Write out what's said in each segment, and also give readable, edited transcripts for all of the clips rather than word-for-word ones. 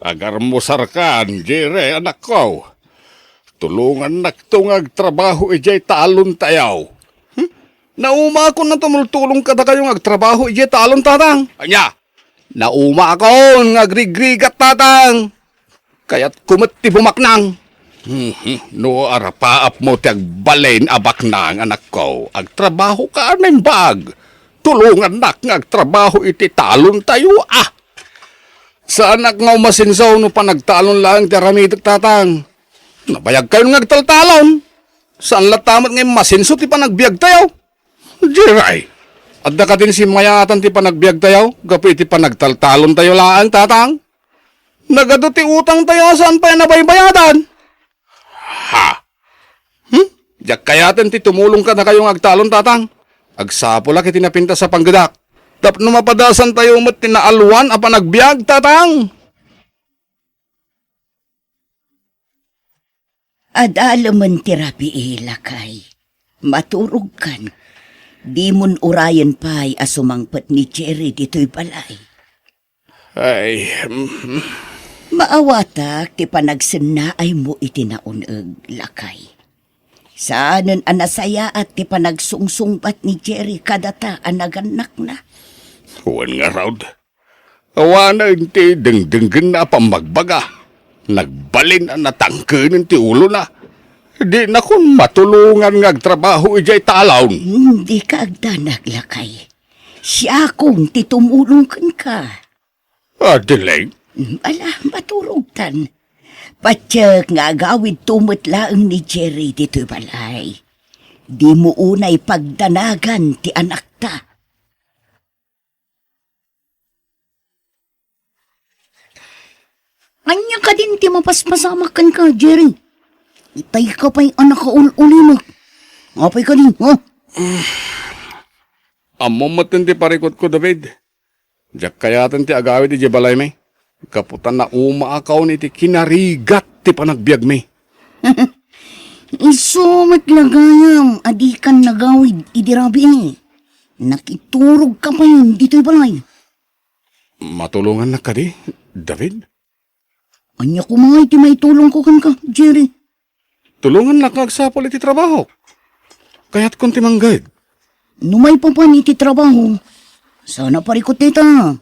Agar mo sarkan, Jere, anak ko. Tulungan nagtungag trabaho ijay talon tayaw. Nauma ako na tumultulong kada kayong agtrabaho ijay talon tatang. Anya, nauma ako ngagrigrigat tatang. Kaya't kumati bumaknang. No arapaap mo ti agbalain abaknang anak ko. Agtrabaho ka anay bag. Tulungan nak ngagtrabaho iti talon tayo Sa anak nga umasinsaw no pa nagtalon lang ti aramidak tatang. Nabayag kayo ngagtaltalon. Saan latamat ngayon masinso ti panagbiag tayo? Jiray, adda ka din si mayatan ti panagbiag tayo, gapi ti panagtaltalon tayo laang tatang. Nagado ti utang tayo saan pa yan nabaybayadan? Ha? Diyak kayaten ti tumulong ka na kayong agtalon tatang. Agsapula kiti napinta sa panggadak. Tap numapadasan tayo mat tinaalwan a panagbiag tatang. Adalaman tirapi ilakay. Maturog kan. Di mon urayan pa'y asumangpat ni Jerry dito'y balay. Ay, Maawata ti panagsinnaay mo itinauneg lakay. Saanan anasaya at ti panagsungsungpat ni Jerry kadata anaganak na. huwan nga raud. Awana inti dengdenggen na pamagbaga. Nagbalin na natangkenin ti ulo na. Di na kung matulungan ngagtrabaho ijay talaw. Hindi ka agdanag lakay. Siya akong titumulong ka. Adelay, Ala, maturog tan. Patyak nga agawid tumot laeng ni Jerry dito'y balay. Di mo unay pagdanagan ti anak ta. Anya ka din ti mapaspasamakan ka, Jerry. Itay ka pa'y anak ka uli mo. Ngapay ka din, ha? amo matin ti parikot ko, David. Diyak kayatan ti agawid ijay balay may. Kaputan na umaakaw ni ti kinarigat ti panagbiag may. Iso matlagayam, adi kan nagawid idirabi eh. Nakiturog ka pa yun dito'y balay. Matulungan na ka di, David? Anya ko mga iti may tulong ko kan ka, Jerry. Tulungan na kagsapol iti trabaho. Kaya't kung timanggad. Numay pa pa iti trabaho. Sana parikot nita.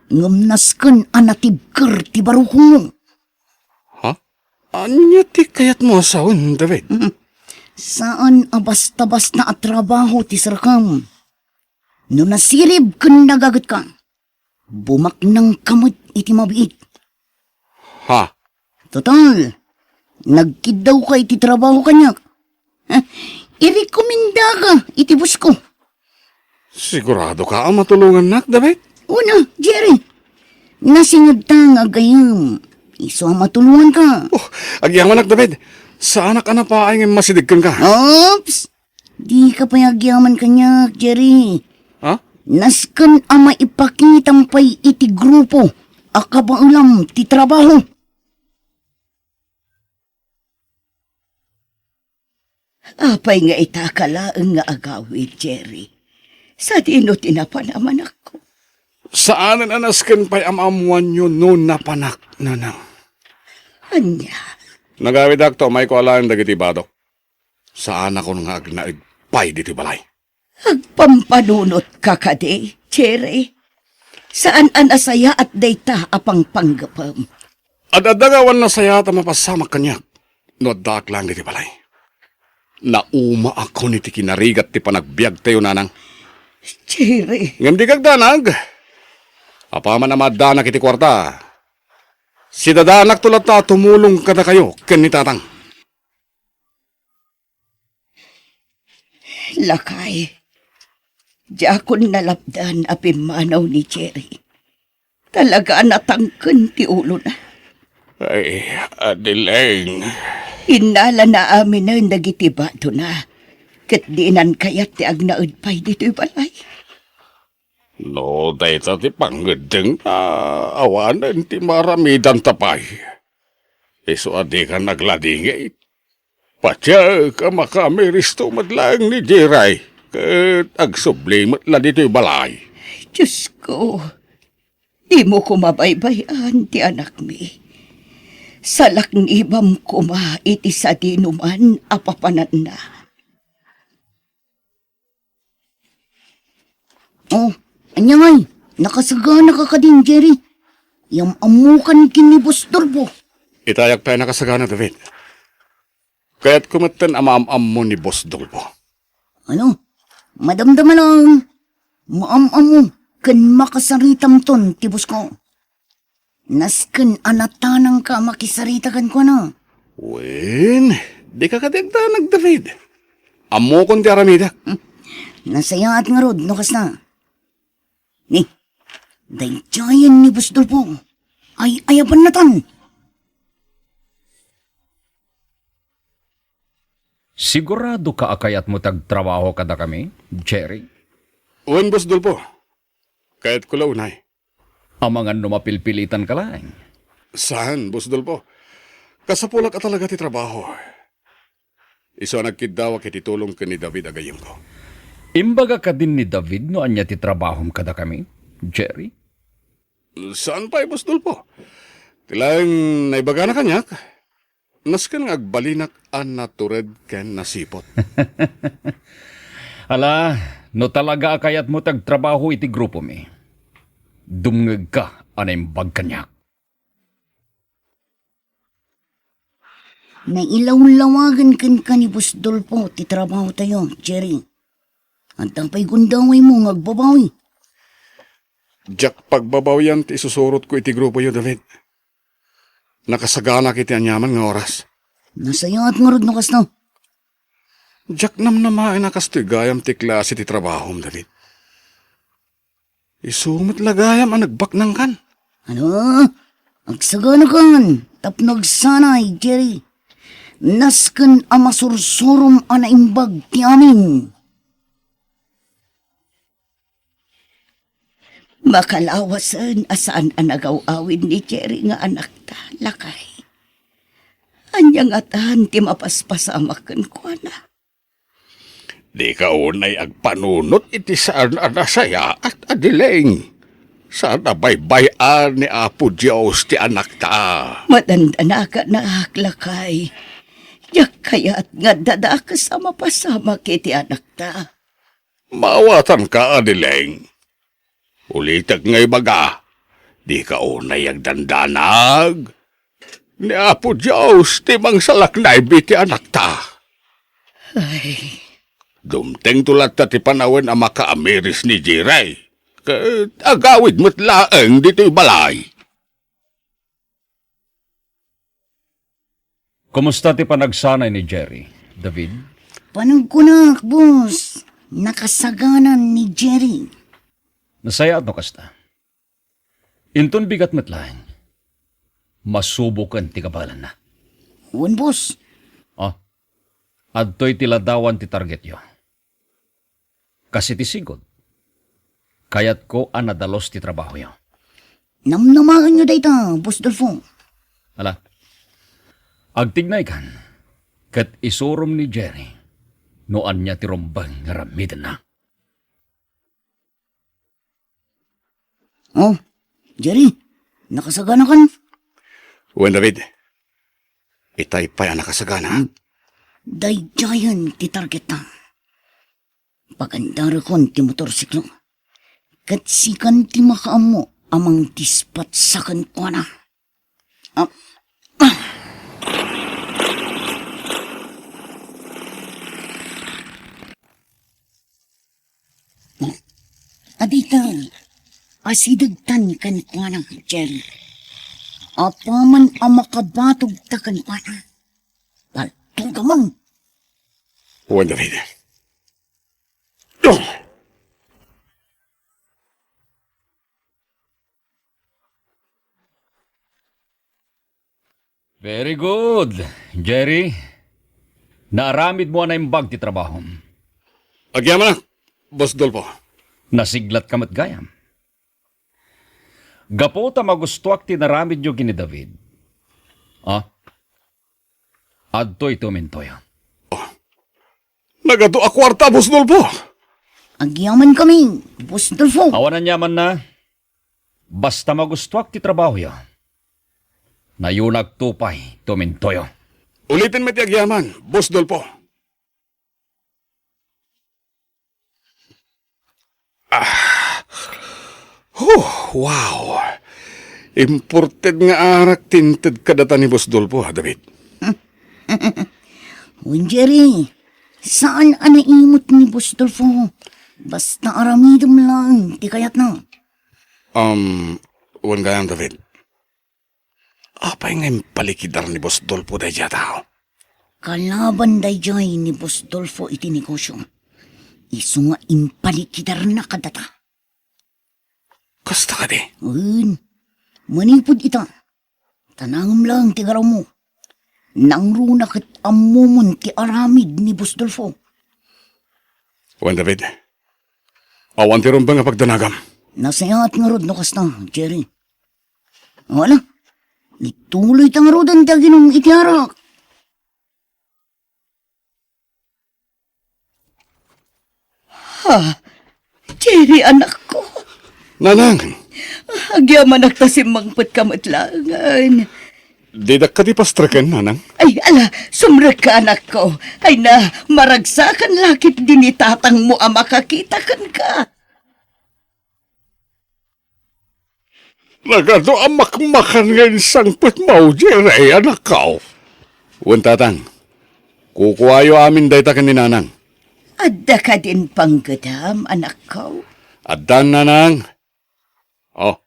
Ngamnas kan anatibker ti barukong. Ha? Anya ti kayat mo asawan, David? Saan abasta-basta at trabaho ti sarakam? No nasilib kan nagagat ka. Bumak ng kamot iti mabiit. Ha? Total, nagkidaw ka iti trabaho kanyak. Irekomenda ka iti bus ko. Sigurado ka ang matulungan nak, David? Una, Jerry, nasingad ta nga gayam. Iso ang matulungan ka. Oh, agyaman nak, David. Sa anak-anak pa ay masidigkan ka. Ops! Di ka pa agyaman kanyak, Jerry. Ha? Naskan ang maipakitang pa'y iti grupo. Akabaulam ti trabaho. Apay nga itakalaang nga agawid, Jerry. Sa dino tinapanaman ako. Saan ang anaskan pa'y amamuan nyo noon na panak, nanang? Anya, Nagawid akto, may ko alam dagiti badok. Saan ako nga agnaig pa'y diti balay? agpampanunot ka kade, Jerry. Saan anasaya at dayta apang panggapam? Adadagawan na saya ta mapasamak kanyak. No dak lang diti balay. Nauma ako ni ti kinarigat ti panagbiag tayo nanang. Jerry, Ngam di kagdanag. Apaman na madanak iti kwarta. Si dadanak tulat ta tumulong kada kayo ken ni tatang. lakay. Diakon nalapdan apimanaw ni Jerry. Talaga natangken ti ulo na. Ay, Adeling. Inala na amin na nagitiba do na. Kat dinan kayat ti agnaud pa'y dito'y balay. No, dayta ti panggedeng awanan ti maramidan tapay. Iso adi ka nagladingay. Patya ka makamiristo madlang ni Jiray. Kat agsublimat la dito'y balay. Diyos ko, Di mo ko mabaybayan ti anak mi. Salak ibam ko ma iti sa dinuman apapanan na. Oh, anya ngay, nakasagana ka ka din, Jerry. Yang amukan kinibos turbo. Itayak tayo nakasagana, David. Kaya't kumatan amaam-am mo ni Boss Dolpo. Ano? Madamdaman lang. Maam-am mo, kan makasaritam ton, tibos ko. Nasken anatanang ka makisaritakan ko na. Wen, di ka kadagdanag, David. Amo kong ti aramidak. Nasaya at nga rod, nukas na. Ni, dayjayan ni Busdol po. Ay ayaban na tan. Sigurado ka akayat mo tagtrabaho kada kami, Jerry? Wen, Boss Dolpo. Kaya't kulaw na Ang mga numapilpilitan ka lang. Saan, Boss Dolpo? Kasapulak ka talaga ti trabaho. Iso nagkidawa kiti tulong ka ni David agayong ko. Imbaga ka din ni David no anya ti trabahom kada kami, Jerry? Saan pa, Boss Dolpo? Tilang naibaga na kanyak. Naskan nga agbalinak an natured ken nasipot. Ala, no talaga akayat mo tagtrabaho iti grupo mi. Dumngeg ka anaimbag kanyak. Nailaw-lawagan kan ka ni Busdol po, titrabaho tayo, Jerry. At ang pa'y gundaway mo, ngagbabawi. Jack pagbabawian ti isusurot ko iti grupo yo, David. Nakasagana kiti anyaman nga oras. Nasaya at nga rod nukas na. Jack namnamain nakastigayam ti klase ti trabahom, David. Isumit lagayam ang nagbaknang kan. Ano? Agsagana kan, tapnog sanay, Jerry. Nasken amasursurum anaimbag ti amin. Makalawasan asaan anagaw-awid ni Jerry nga anak ta, lakay. Anyang atan ti mapaspasamakan ko na. Di ka unay agpanunot iti saan anasaya at adileng. Saan baybayan ni Apo Diyos ti anak ta. Matanda ka na lakay. Yak kaya't nga dada kasama pasama kiti anak ta. Mawatan ka, adileng. Ulitag ngay baga, di ka unay agdandanag. Ni Apo Diyos ti mangsalak na ti anak ta. Ay, Dumteng tulat ta ti panawin ang makaamiris ni Jiray. Agawid mo't laeng dito'y balay. Kumusta ti panagsanay ni Jerry, David? panagkunak, boss. Nakasaganan ni Jerry. Nasaya at no kasta. Inton bigat matlaing. Masubukan ti kabalan na. Uwan, boss. Ah, adto'y tiladawan ti target yo. Kasi ti sigod. Kayat ko anadalos ti trabaho yo. Namnamakan nyo dayta, boss Dolfo. Ala, agtignay kan, kat isurom ni Jerry, noan niya ti rombang nga ramidan na. Oh, Jerry, nakasagana kan? Uwan, David. Itay pa yan nakasagana. Dayjayan ti target na. Pagandara kon ti motorsiklo. Kat sikan ti makaamo amang dispat sakan ko na. Adita, asidagtan kan ko na, Jerry. Apaman ang makabatog ta kan ko na. Paltunggamang. Uwan, David. Very good, Jerry. Naaramid mo na yung bag ti trabaho. Agyaman na, Boss Dolpo. Nasiglat ka matgayam. Gapo ta magustuak ti naramid nyo gini David. Ah? Adto ito mintoy. Nagato akwarta, Boss Dolpo. Agyaman kami, boss Dolfo. Awan na nyaman na. Basta magustuak ti trabaho yo. Nayunag tupay, tumintoyo. Ulitin mo ti agyaman, Boss Dolpo. Wow. Imported nga arak tinted kadata ni Boss Dolpo, ha, David? Uy, Jerry, saan anaimot ni Boss Dolfo? Basta aramidom lang, di kayat na. Uwan gayang, David. Apay nga yung palikidar ni Boss Dolpo day tao. Kalaban day jay ni Boss Dolfo iti negosyo. Iso nga impalikidar na kadata. Kasta ka di? Manipod ita. Tanangam lang ti garaw mo. Nangruna kat amumon ti aramid ni Boss Dolfo. Uwan, David. Awan ti ron ba nga pagdanagam? Nasayat nga rod no kasta, Jerry. Wala. Ituloy tang rodan ti aginong itiarak. Jerry, anak ko. Nanang, Agyaman nagtasimangpot kamatlangan. di da ka di pastraken, nanang? Ay, ala, sumrek ka, anak ko. Ay na, maragsakan lakit din ni tatang mo ang makakita kan ka. Nagado ang makmakan ngayon sangpit mo, Jerry, anak ka. Uwan, tatang. Kukuhayo amin day ta kaninanang. Adda ka din panggadam, anak ko. Adan, nanang. Oh,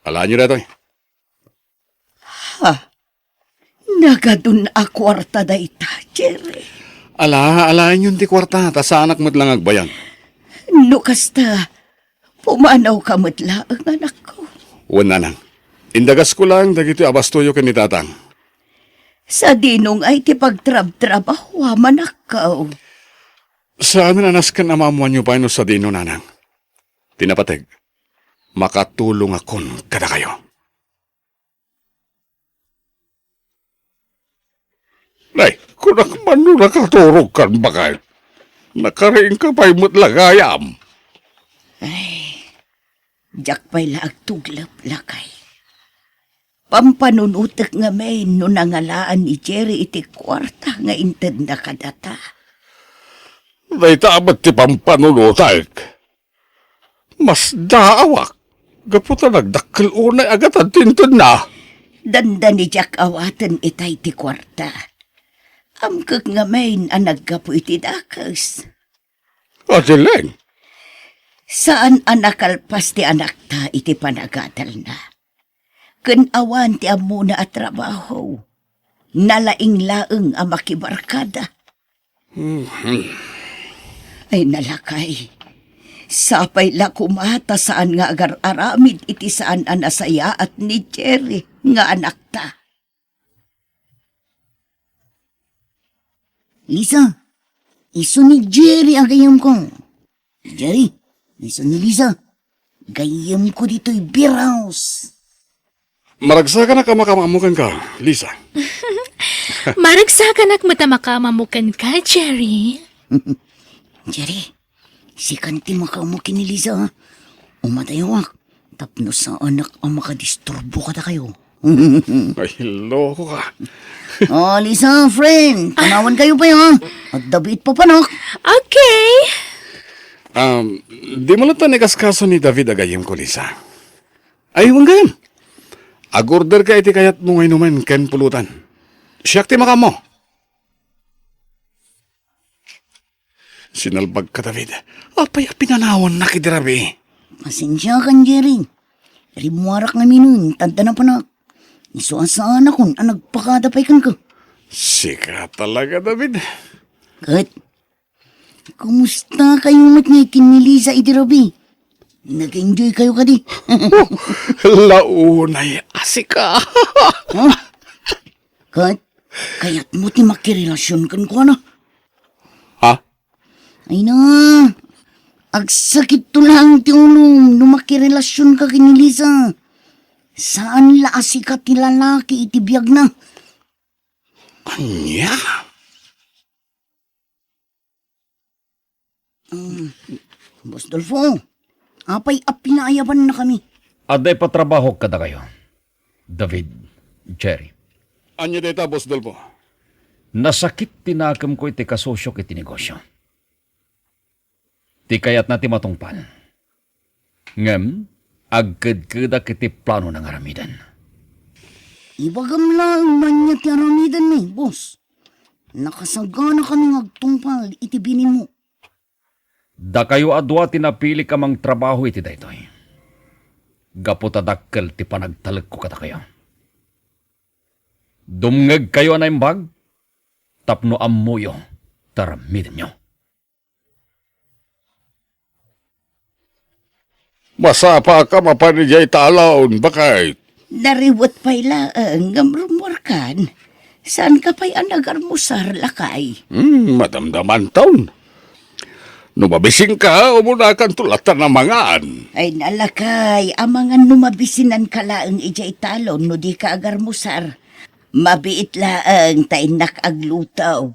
alaan nyo na ito eh. Nagadun a kwarta da ita, Jerry. Alaan yun di kwarta, ta sa anak mo't lang agbayan. No kasta, pumanaw ka matla ang anak ko. Uwan, nanang. Indagas ko lang, dagito abastoyo ka ni tatang. Sa dinong ay ti pagtrab-trabaho, manakaw. Sa amin anas kan amamuan nyo pa sa dino, nanang. Tinapateg, makatulong akon kada kayo. Nay, kung nakmano nakaturog kan ba kayo? Nakariing ka pa'y mo't lagayam. Diyak pa'y laag tuglap lakay. Pampanunutek nga may no nangalaan ni Jerry iti kwarta nga inted na kadata. Nay, tabat ti pampanunutak. Mas daawak. Gaputa nagdakkel unay agad ang tintod na. Danda ni Jack awatan itay ti kwarta. Amkag nga main ang naggapo iti dakas. Asileng, Saan anakalpas ti anak ta iti panagadal na? Kanawan ti amuna at trabaho. Nalaing-laeng ang makibarkada. Ay nalakay. Sapay la kumata saan nga agar aramid iti saan anasaya at ni Jerry nga anak ta. Lisa, iso ni Jerry ang gayam ko. Jerry, iso ni Lisa, gayam ko dito'y beer house. maragsakan na kamakamamukan ka, Lisa. Maragsakan ak matamakamamukan ka, Jerry. Jerry, si kanti makaumukin ni Lisa, ha? Umatayawak, tapno sa anak ang makadisturbo ka na kayo. Ay, loko ka. Oh, Lisa, friend, tanawan kayo pa yun, ha? At David pa panak. Okay. Di mo lang tanikaskaso ni David agayim ko, Lisa. Ay, huwag gayam. Agorder ka iti kayat mo ngayon naman ken pulutan. Siyak ti maka mo. Sinalbag ka, David. Apay pinanawan na kidirabi. Pasensya kan, Jerry. Rimuarak nga minun, tanda na panak. Iso asaan akon, ang nagpakadapay kan ka. Sika talaga, David. Kat, kumusta kayo mat nga kinilisa iti Rabi? Nag-enjoy kayo ka di. Launay asika. Kat, kaya't mo ti makirelasyon kan ko na. Ha? Ay na, agsakit to lang ti ulong numakirelasyon ka kinilisa. Saan la asikat ti lalaki iti biyag na? Anya? Boss Dolfo, apay apinayaban na kami. Aday patrabaho kada kayo. David, Jerry. Anya data, Boss Dolpo. Nasakit tinakam ko iti kasosyo iti negosyo. Ti kayat na ti matungpal. Ngem, agkad-kada kiti plano ng aramidan. Ibagam lang man niya ti aramidan ni, boss. Nakasagana ka ng agtungpal, itibinin mo. Da kayo adwa tinapili ka mang trabaho iti daytoy. Gaputadakkel ti panagtalag ko kata kayo. Dumngeg kayo na imbag, tapno amuyo, taramidin nyo. Masapa ka mapanijay talaon, bakit? Nariwat pa'y laang ngamrumor kan. Saan ka pa'y anagarmusar lakay? Madamdaman taon. Numabising ka, umuna kang tulatan ng mangaan. Ay nalakay, amangan numabisinan ka laang ijay talon no di ka agarmusar. Mabiit laang tainak aglutaw.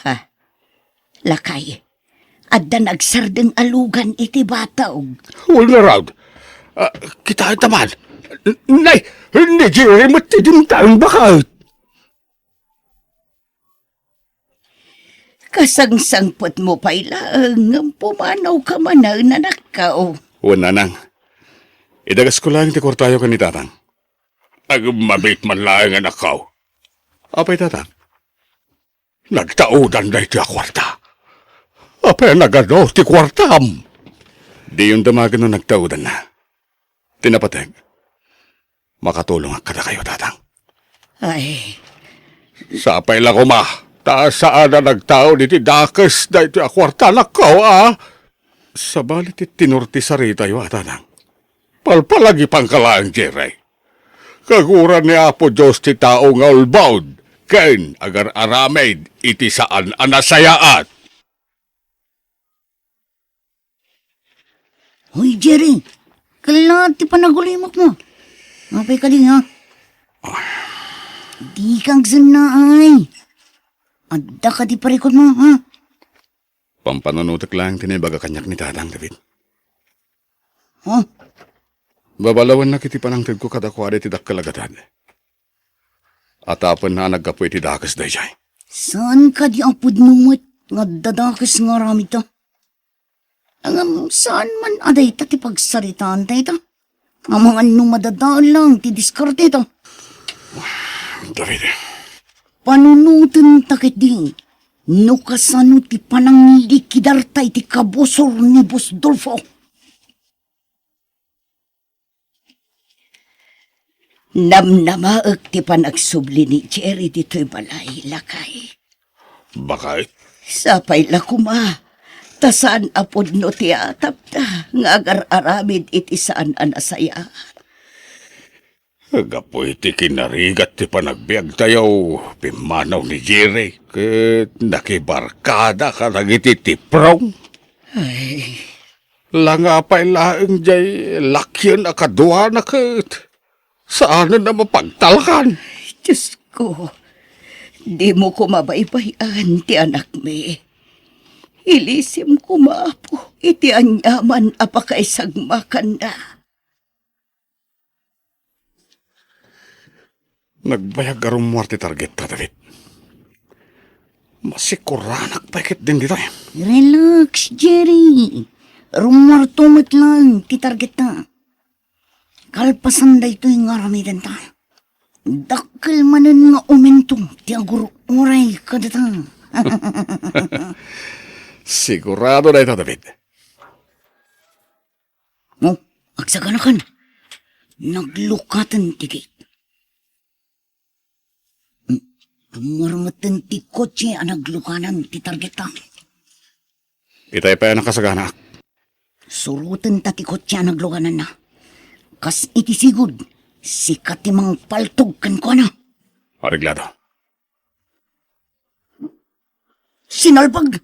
Ha? Lakay, adda nagsardeng alugan iti bataw. Wala raw. Kita taman. Nay, hindi Jerry matidim tayong bakit. Kasangsangpot mo pa'y laang pumanaw ka manaw na nakaw. Wala nang. Idagas ko lang ti kwartayo ka ni tatang. Mabit man lang ang nakaw. Apay tatang. Nagtaudan na iti kwarta. Apay nagano ti kwartam. Di yung damagan no nagtaudan na. Tinapateg. Makatulong ang kada kayo tatang. Ay, Sapay lang ko ma. Taas saan na nagtao diti dakas na iti akwarta nakaw Sa balit tinurti sa rita yung atanang. Palpalagi pang kalaang Jerry. Kaguran ni Apo Diyos ti tao nga ulbaud. Kain agar aramid iti saan anasayaat. Hoy Jerry, kailangan ti panagulimok mo. Mapay ka din ha. Di kang sanaay. Adda ka di parikot mo ha. Pampananutak lang tinibaga kanyak ni Tatang David. Ha? Babalawan na kiti panangtid ko kadakwari ti dakkalagatan. At apan na nagkapoy ti dakas day jay. Saan ka di apod numot nga dadakas nga rami ta? Saan man aday ta ti pagsaritaan tayo ta? Ang mga numadadaan lang ti diskarte ta. David, Panunutin takit di. No kasano ti panangilikidartay ti kabusor ni Boss Dolfo. Namnamaag ti panagsubli ni Jerry dito'y balay lakay. bakit? Sapay lakuma. Tasan apod no ti atap ta. Nga agar-aramid iti saan anasaya. Agapoy ti kinarigat ti panagbiag tayo. Pimanaw ni Jerry. Ket nakibarkada ka lang iti tiprong. Ay, Langapay laeng jay lakyan akadwa na ket. Saan na mapagtalakan? Diyos ko. Di mo ko mabaybayan ti anak me. Ilisim ko maapo. Iti anyaman apakaisagmakan na. Nagbayag arong muarte target ta, David. Masikuranak paikit din dito eh. Relax, Jerry. Rumor tumot lang, ti target na. Kalpasan da ito yung aramidan ta. Dakil manan nga umentong, ti aguro oray kadata. Sigurado na ito, David. Oh, agsaganakan. Naglukatan ti gate. Marmatan ti kotse ang naglukanan ti target ta. Itay pa yan nakasagana. Surutan ta ti kotse ang naglukanan na. Kas iti sigud, sikat ti mang paltog kan ko na. Ariglado. Sinalpag,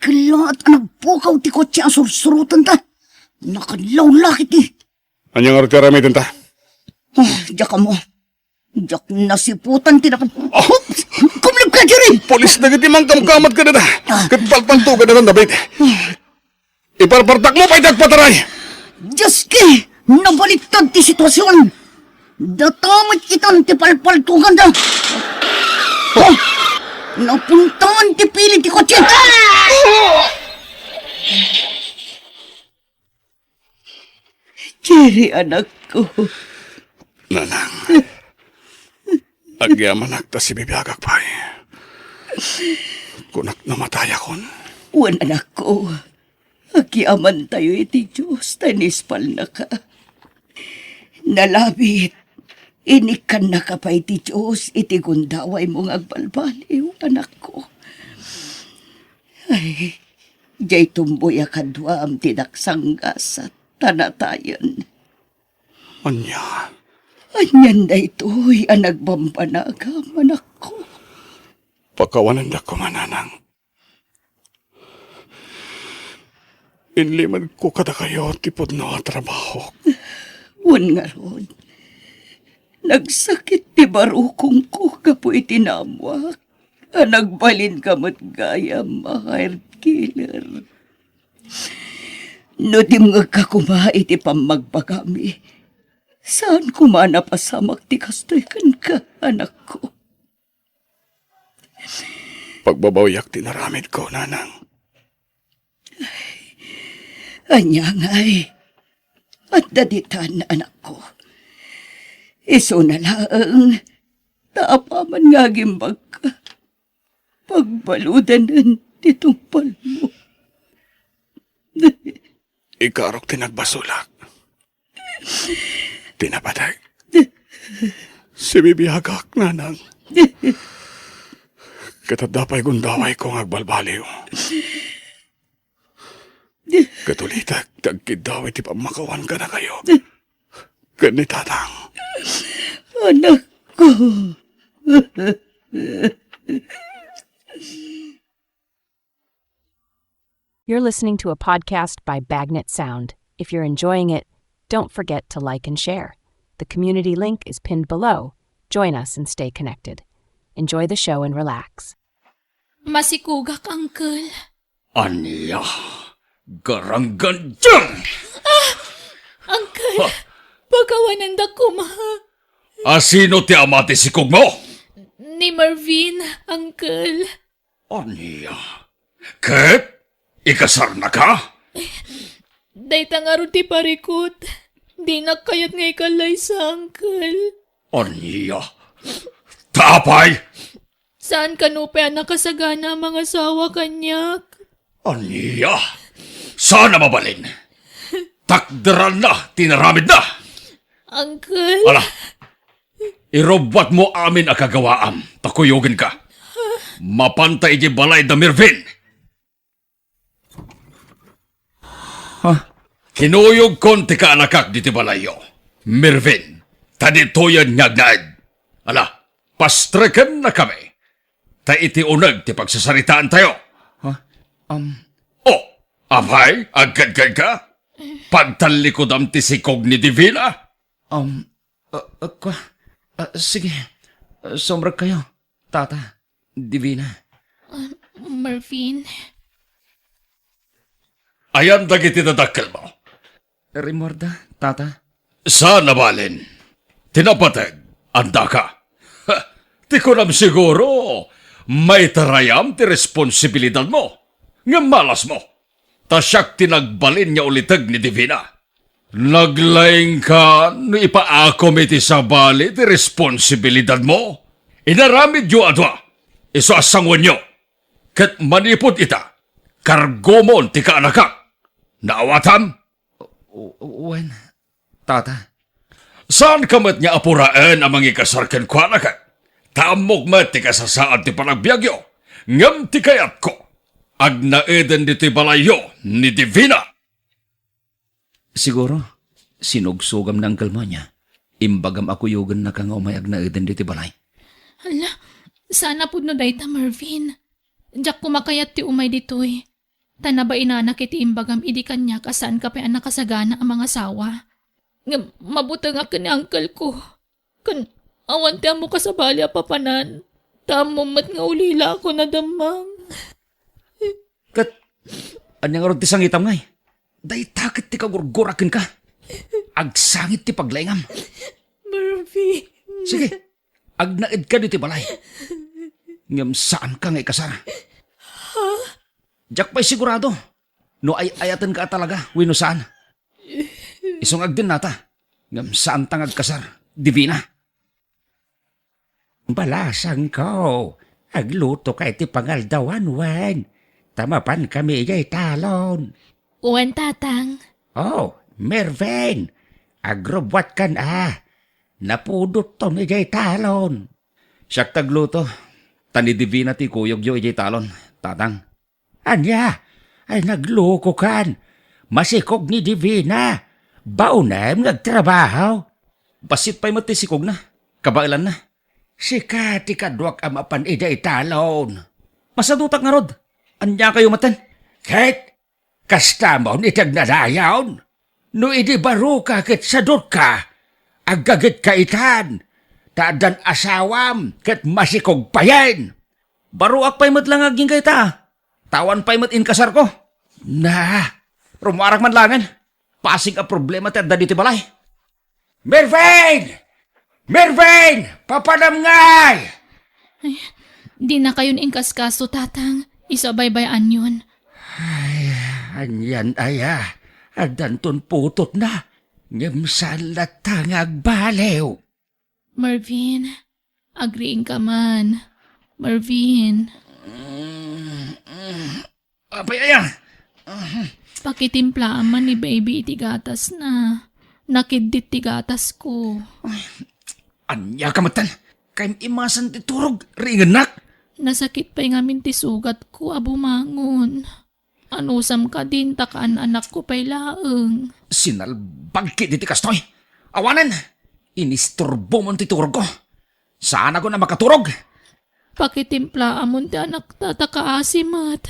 kalaat ang nagpukaw ti kotse ang sursurutan ta. Nakadlaw lakit ti. Anyang arti aramitin ta? Diyak mo. Diyak nasiputan ti nakan. Kumlip ka, Jerry! Polis na giti mang kamkamat ka na ta. Katpalpalto ka na David. Iparpartak mo pa itagpataray. Diyos ki! Nabaliktad ti sitwasyon! Datamit kitang ti palpaltugan na! Oh! Napuntahan ti pili ti kotse! Jerry, anak ko. Nanang, agyaman agta si bibiyagak pa'y. Kunak namatay akon. Wan, anak ko. Agyaman tayo iti Diyos, tanispal na ka. Nalabit, inikan na ka pa iti Diyos, iti gundaway mong agbalbaliw, anak ko. Ay, jay tumboy akadwa am tinaksanggas at tanatayan. Anya, Anyan na ito'y anagbambanagam, anak ko. pakawanan da ko mananang. Inliman ko kada kayo tipod no trabaho. Wan nga ron. Nagsakit ti barukong ko kapo'y tinamwak. Nagbalin kamot gaya mahir killer. No di mga kakumait ti pamagbagami. Saan kumana pasamak ti kastoy kan ka, anak ko? Pagbabawiyak tinaramid ko, nanang. Anya nga'y. At daditan, anak ko. Iso na lang. Taapaman nga gimbag ka. Pagbaludanan titong palmo. Ikarok tinagbasulak. Tinapatay. Si bibiyagak, nanang. Katadapay gundaway kong agbalbaliw. Katulitak, tagkidaway ti pamakawan ka na kayo. Ganitatang. Anak ko. You're listening to a podcast by Bagnet Sound. If you're enjoying it, don't forget to like and share. The community link is pinned below. Join us and stay connected. Enjoy the show and relax. Masikugak, Uncle. Anya, garanggan dyan! Uncle, pagkawanan da ko, ma. Asino ti amati si Kugmo? Ni Marvin, Uncle. Anya, ket? Ikasar na ka? Day tangaro ti parikot. Di na kayat nga ikalay sa Uncle. Anya, tapay! Saan kanupe ang nakasagana ang mga sawa kanyak? Anya, sana mabalin. Takdaran na, tinaramid na. Uncle, Ala, irobwat mo amin ang kagawaam. Takuyogin ka. Mapantay di balay da Mirvin. Kinuyog kon ti kaanakak di ti balayo. Mirvin, taditoyan nyagnaid. Ala, pastrekan na kami. Ta iti unag ti pagsasaritaan tayo. Oh, abay, agad-gad ka? Pagtalikod am ti sikog ni Divina? Sige. Sombra kayo, Tata. Divina. Marvin. Ayan dagiti dadakkel mo. Rimorda, Tata. Sana balin. Tinapatag, anda ka. Ha, ti ko nam siguro, may tarayam ti responsibilidad mo. Nga malas mo. Ta siyak tinagbalin niya ulitag ni Divina. Naglaing ka, no ipaakom iti sabali ti responsibilidad mo. Inaramid yu adwa, iso asangwan nyo. Kat manipod ita, kargomon ti kaanakak. Naawatam? Wen, Tata. Saan kamat niya apuraan ang mga kasarkan ko anakat? Tamok mat ti kasasaan ti panagbiagyo. Ngam ti kayat ko. Agnaeden di ti balayo ni Divina. Siguro, sinugsugam ng kalma niya. Imbagam ako yugan na kang umay agnaeden di ti balay. Hala, sana po no dayta, Marvin. Diyak kumakayat ti umay ditoy. Tana ba inanak iti imbagam idi kanya kasaan ka pa ang nakasagana ang mga sawa. Nga mabutang ka ni uncle ko. Kan awan ti mo kasabali a papanan. Tamumat nga ulila ako na damang. Kat, anyang ron ti sangitam ngay. Day takit ti kagurgurakin ka. Agsangit ti paglaingam. Marvin. Sige, agnaid ka dito balay. Ngam saan ka nga ikasara? Jack pa'y sigurado. No ay ayatan ka talaga, wino saan. Isungag din nata. Ngam saan tangag kasar, Divina. Balasang ko. Agluto kay ti pangaldawan, wen. Tamapan kami ijay talon. Uwan, tatang. Oh, Mervin. Agrobwat kan Napudot ton ijay talon. Siyak tagluto. Tani Divina ti kuyog yo ijay talon. Tatang. Anya, ay nagloko kan. Masikog ni Divina. Baunem nagtrabaho. Basit pa'y matisikog na. Kabailan na. Sika ti kadwak amapan ijay talon. Masadutak nga rod. Anya kayo matan. Ket, kasta mo ni tagnadayawn. No idi baro ka ket sadot ka. Agagit ka itan. Tadan asawam ket masikog payen. Baruak pa'y matlang aging kay ta. Tawan pa'y mat inkasar ko. Na, Rumarak man langan. Pasing a problema ti adda diti balay. Mervin! Mervin! Papadam ngay! Di na kayon ingkaskaso, tatang. Isabaybayan yun. Anyan aya, adanton putot na. Ngimsan latangag balew. Marvin, agreeing ka man. Marvin, Apay aya. pakitimplaan man ni baby iti gatas na. Nakidit ti gatas ko. Anya ka matan. Kain imasan ti turog. Ringanak. Nasakit pa'y ngamin ti sugat ko, abumangon. Anusam ka din, takaan anak ko pa'y laeng. Sinalbag ki diti kastoy. Awanan. Inisturbo mo ti turog ko. Saan ako na makaturog? Pakitimplaan mo ti anak tatakaasimat.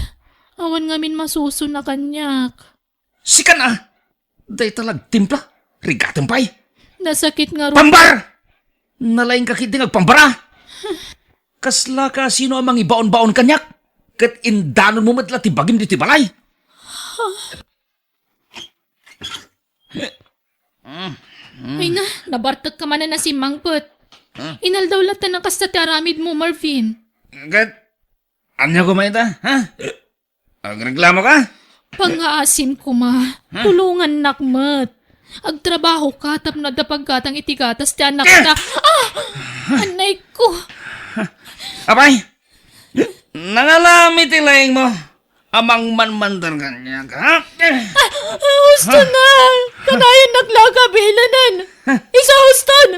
Awan ngamin masuso na kanyak. Sika na. Day talag timpla. Rigatang pay. Nasakit nga ro. Pambar! Nalaing kakit pambara. Kasla ka sino amang ibaon-baon kanyak. Kat indanon mo matla tibagim di tibalay. Ay na, nabartak ka man na si Mangput. Inaldaw lata ng kasta ti aramid mo, Marvin. Kat, anya ko maita, ha? Agreklamo ka? Pangaasin ko ma, tulungan nakmat. Agtrabaho ka, tapno da pagkatang itigatas ti anak na. Anay ko. Apay, nangalami tilaing mo. Amang manmandan kanya ka. Husto na! Kanayan naglagabilanan! Isa huston!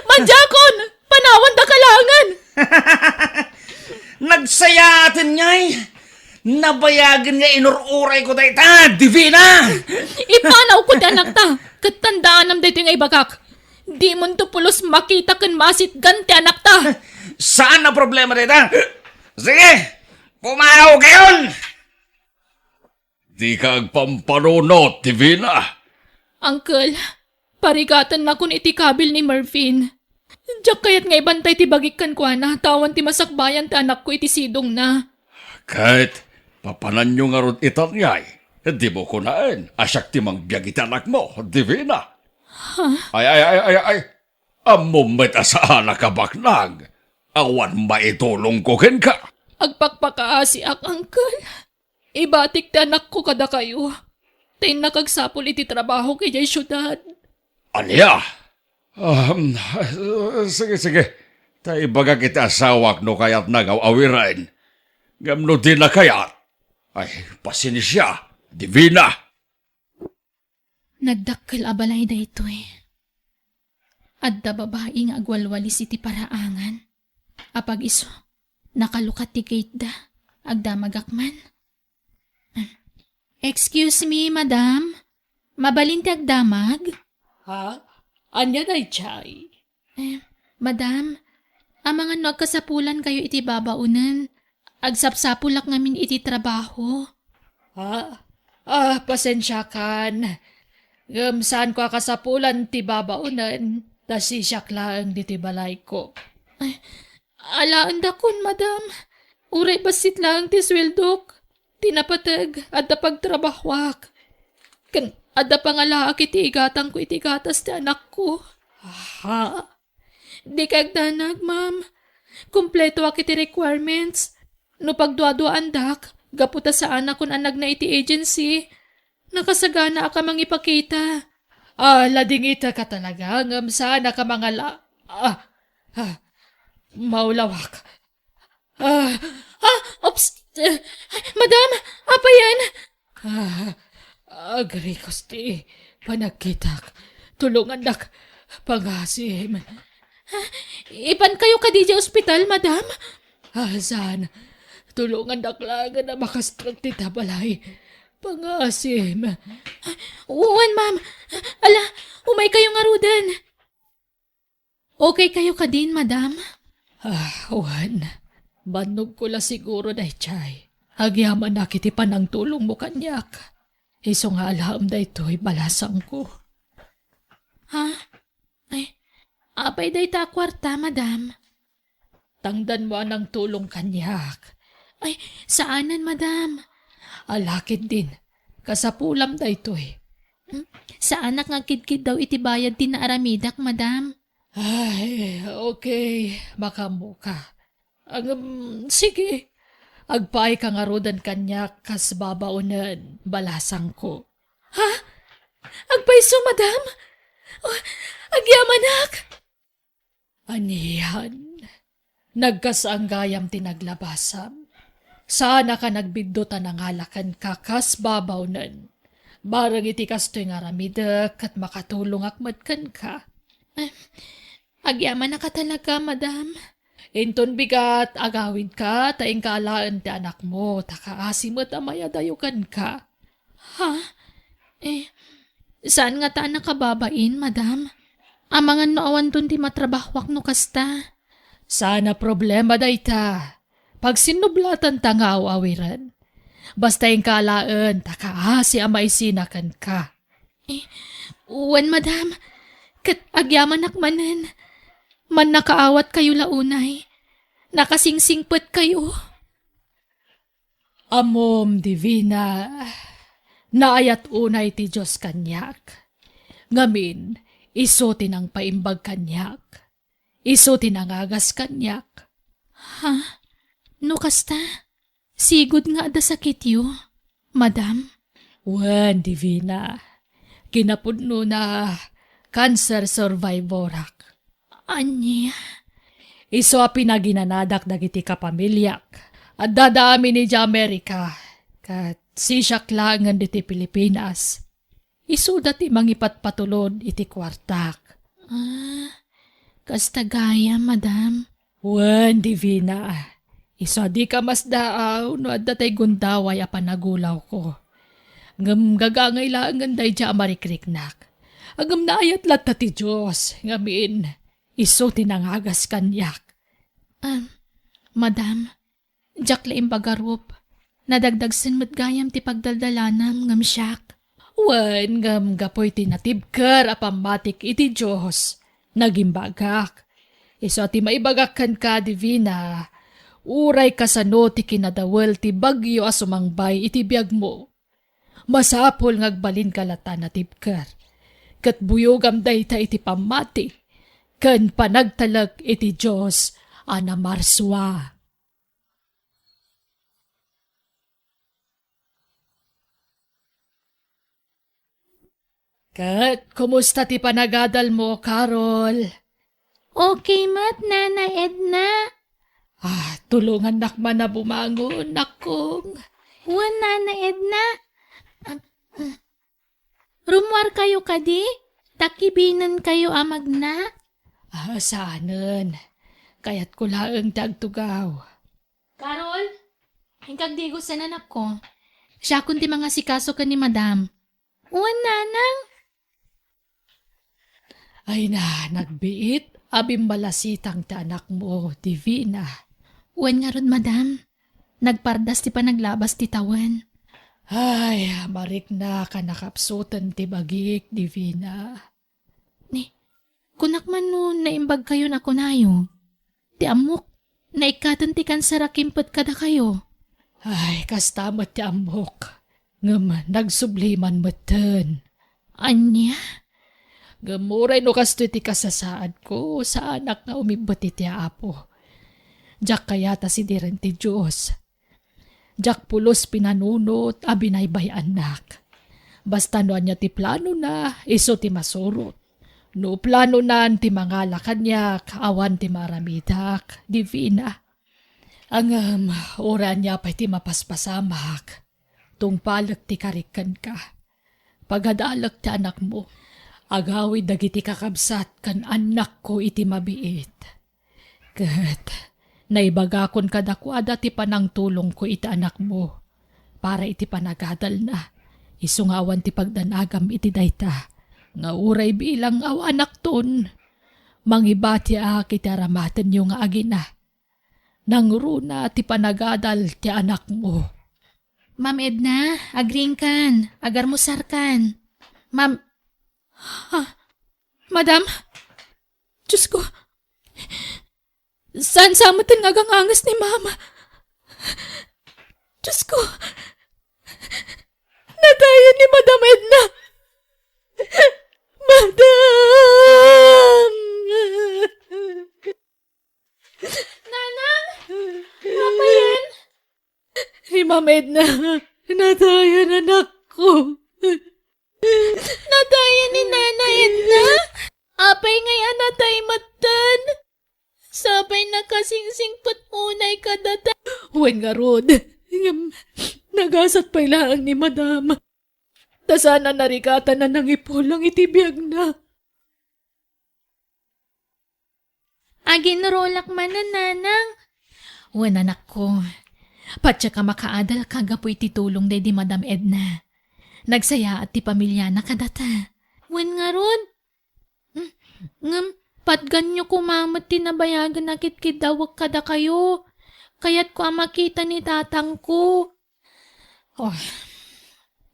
Manjakon! Panawan da kalangan! Nagsayatin niya'y. Nabayagan nga inururay ko tayo ta, Divina! Ipanaw ko di anak ta! Katandaan nam dito yung ibagak! Di mo to pulos makita kan masit ganti anak ta! Saan na problema tayo? Sige, pumahaw kayon! Di ka agpampanunot, Divina. Uncle, parigatan na kun iti kabil ni Marvin. Diyak kayat nga ibantay ti bagikan ko na tawan ti masakbayan ti anak ko iti sidong na. Kahit papanan nyo nga ron itan nga'y, di mo kunain. Asyak ti mangbiyag iti anak mo, Divina. Ay. Amumit asa anak ka baknag. Awan maitulong ko ken ka. Agpakpakaasi ak, uncle. Ibatik ti anak ko kada kayo. Tayo nakagsapol iti trabaho kay jay syudad. Anya? Sige. Tay baga kita asawak no kayat nagaw-awirain. Gamno din na kayat. Ay, pasinisya, Divina. Nagdakkel abalay da ito Adda babaeng agwalwalis iti paraangan. Apag iso, nakalukat ti Kate da. Agdamagakman. Excuse me, madam. Mabalin ti agdamag? Ha? Anya na chay? Madam, amang ano agkasapulan kayo iti babaunan. Agsapsapulak ngamin iti trabaho. Ha? Pasensya kan. Saan ko akasapulan ti babaunan, dasisyak lang di ti balay ko. Alaan da kun, madam. Uray basit lang ti sweldok. Tinapatag at pagtrabahwak. Kan ada pa nga laak iti igatang ko iti gatas ti anak ko. Ha? Di kagdanag, ma'am. Kompleto ak iti requirements. No pagduado andak, gaputa sa anak kun anag na iti agency. Nakasagana ka mang ipakita. Lading ita ka talaga. Ngam sana ka mga maulawak. Ops! Madam, apa yan? Agri kosti, panagkitak. Tulungan dak, pangasim. Ipan kayo ka di ospital, madam? Saan? Tulungan dak lang na makastrag ti tabalay. Pangasim. Uwan, ma'am. Ala, umay kayo nga rudan. Okay kayo ka din, madam? Uwan. Banog ko la siguro dahi chay. Agyaman na kiti panang tulong mo kanyak. Iso nga alam da ito'y balasang ko. Ha? Ay, apay dahi ta kwarta, madam? Tangdan mo anang tulong kanyak. Ay, saanan, madam? Alakid din. Kasapulam da ito'y. Saan nakagkidkid daw iti bayad ti naaramidak, madam? Ay, okay. Makamo ka. Sige. Agpay ka nga rodan kanyak kas babaunan balasang ko. Ha? Agpay so, madam? Agyamanak? Anihan. Nagkasanggayam tinaglabasam. Sana ka nagbidutan ng halakan ka kas babaunan. Barang iti kastoy nga ramidak at makatulong akmadkan ka. Agyaman na ka talaga, madam. Inton bigat, agawin ka, taing kaalaan ti anak mo, takaasimot amaya dayukan ka. Ha? Saan nga taan nakababain, madam? Amangan no awan dun di matrabahwak no kasta. Sana problema dayta. Pag sinublatan tangaw awiran. Basta yung kaalaan, takaasi amay sinakan ka. Uwan, madam. Kat agyaman akmanan. Man nakaawat kayo launay. Nakasingsingpet kayo. Amom, divina. Naayat unay ti Diyos kanyak. Ngamin, iso tinang paimbag kanyak. Iso tinangagas kanyak. Ha? No kasta? Sigud nga ada sakit yo, madam? Wen, divina. Kinapudno na cancer survivorak. Anya? Iso a pinaginanadak dagiti kapamilyak. At dadaami ni Amerika. Kat siyak langan diti Pilipinas. Iso dati mangipatpatulod iti kwartak. Kasta gaya, madam? Wen, divina. Iso di ka mas daaw no at datay gundaway a panagulaw ko. Ngam gagangay langan day dya amarikriknak. Agam naayat lat ti Diyos. Ngamin. Iso tinangagas kanyak. Madam, jak laim bagarup. Nadagdagsin mo't gayam ti pagdaldalanam ngam siyak. Wen ngam gapoy tinatibker apamatik iti Diyos. Nagimbagak. Iso ti maibagakan ka, divina. Uray kasano ti kinadawel ti bagyo asumangbay iti biyag mo. Masapol ngagbalin kalata na tibker. Kat buyogam dayta iti pamati. Ken panagtalag iti Diyos ana marswa. Kat, kumusta ti panagadal mo, Carol? Okay, mat, Nana Edna. Tulungan nakman na bumangon, nakong. Wan, Nana Edna. Rumwar kayo kadi? Takibinan kayo amag na? Saanan. Kaya't ko laang tagtugaw. Carol, hingkag digo sa nanak ko. Siya kundi mga sikaso ka ni madam. Uwan, nanang. Ay na, nagbiit. Abimbalasitang ta anak mo, divina. Uwan nga ron, madam. Nagpardas ti panaglabas ti tawan. Ay, marik na ka nakapsutan ti bagik, divina. Kunak man no, naimbag kayo na kunayo. Ti amok, naikatan ti kansara kimpet kada kayo. Ay, kastamot ti amok. Ngam nagsubliman meten. Anya? Gamuray no kasto iti kasasaad ko sa anak nga umibot iti apo. Jak kayata si diren ti Diyos. Jak pulos pinanunot abinaybay anak. Basta no anya ti plano na iso ti masurot. No plano na ti mga lakanyak awan ti maramidak divina. Ang oran niya pa ti mapaspasamak. Tungpalak ti karikan ka. Pagadalak ti anak mo. Agawid dagiti kakabsat kan anak ko iti mabiit. Kat, naibagakon kadakwada ti panang tulong ko iti anak mo. Para iti panagadal na. Isungawan ti pagdanagam iti dayta. Nga uray bilang aw anak ton. Mangibati iti aramatan yung nga agina. Nangruna ti panagadal ti anak mo. Ma'am Edna, agring kan. Agar mo sarkan. Ma'am... Madam? Diyos ko. Saan sa amatin nga gangangas ni Mama? Diyos ko. Natayan ni Madam Edna. Madam! Nanang? Apa yan? Si Ma'am Edna, natayan anak ko. Natayan ni Nana Edna? Apay ngayon natay matan. Sabay nakasingsing unay kadata. Wen nga rod, nagasat pa ilang ni Madam. Ta sana narikata na nangipulang itibiyag na. Agin rolak man na nanang. Wen anak ko. Patya ka makaadal kagapoy titulong day di Madam Edna. Nagsaya at ti pamilya na kadata. Wen nga ron. Ngam, patgan nyo kumamat tinabayagan na kitkidawag kada kayo. Kaya't ko ang makita ni tatang ko. Oh,